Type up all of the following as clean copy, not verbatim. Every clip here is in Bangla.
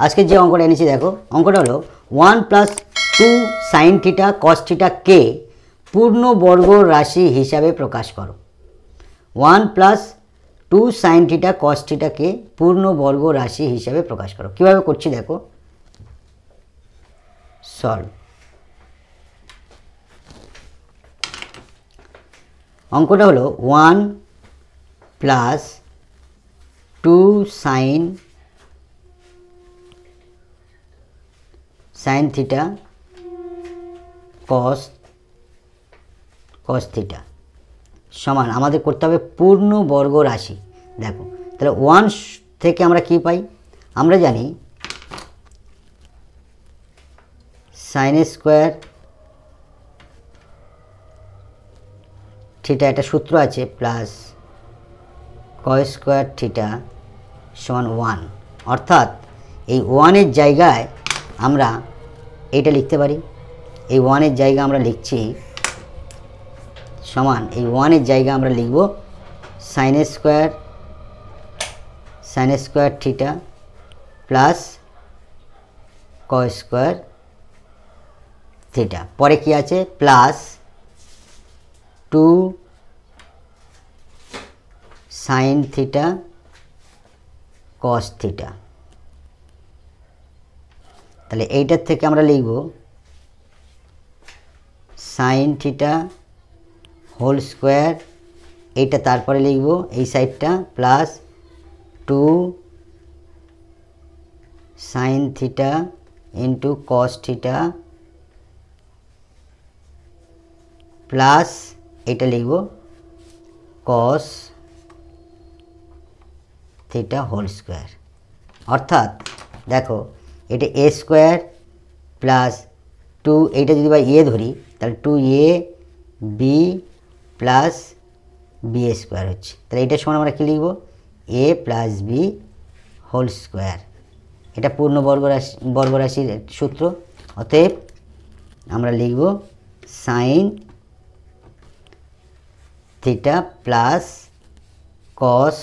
আজকে যে অঙ্কটা এনেছি দেখো, অঙ্কটা হলো 1 + 2 sin θ cos θ কে পূর্ণবর্গ রাশি হিসাবে প্রকাশ করো। 1 + 2 sin θ cos θ কে পূর্ণবর্গ রাশি হিসাবে প্রকাশ করো। কিভাবে করছি দেখো, সলভ। অঙ্কটা হলো 1 + 2 sin θ cos θ সমান আমাদের করতে হবে পূর্ণবর্গ রাশি। দেখো তাহলে 1 থেকে আমরা কি পাই, আমরা জানি sin স্কোয়ার থিটা একটা সূত্র আছে প্লাস cos স্কোয়ার থিটা সমান 1, অর্থাৎ এই 1-এর জায়গায় আমরা এটা লিখতে পারি। এই 1-এর জায়গা আমরা লিখছি সমান, এই 1-এর জায়গা আমরা লিখব sin square theta plus cos square theta. পরে কি আছে, প্লাস 2 sin θ cos θ। তাহলে এইটার থেকে আমরা লিখব sin θ হোল স্কোয়ার, এইটা তারপরে লিখব এই সাইডটা plus 2 sin θ into cos θ plus এটা লিখব cos θ হোল স্কোয়ার। অর্থাৎ দেখো এটা a স্কোয়ার প্লাস 2, এইটা যদি বা a ধরি তাহলে 2ab প্লাস বি স্কোয়ার হচ্ছে। তাহলে এইটার সমান আমরা কী লিখব, a plus B whole square. এটা বর্গ রাশির সূত্র। অতএব আমরা লিখব sin θ plus cos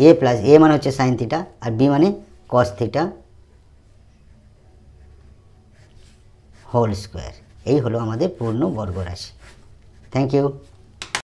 a plus a মানে হচ্ছে sin θ আর b মানে cos θ হোল স্কোয়ার। এই হলো আমাদের পূর্ণ বর্গ রাশি। Thank you.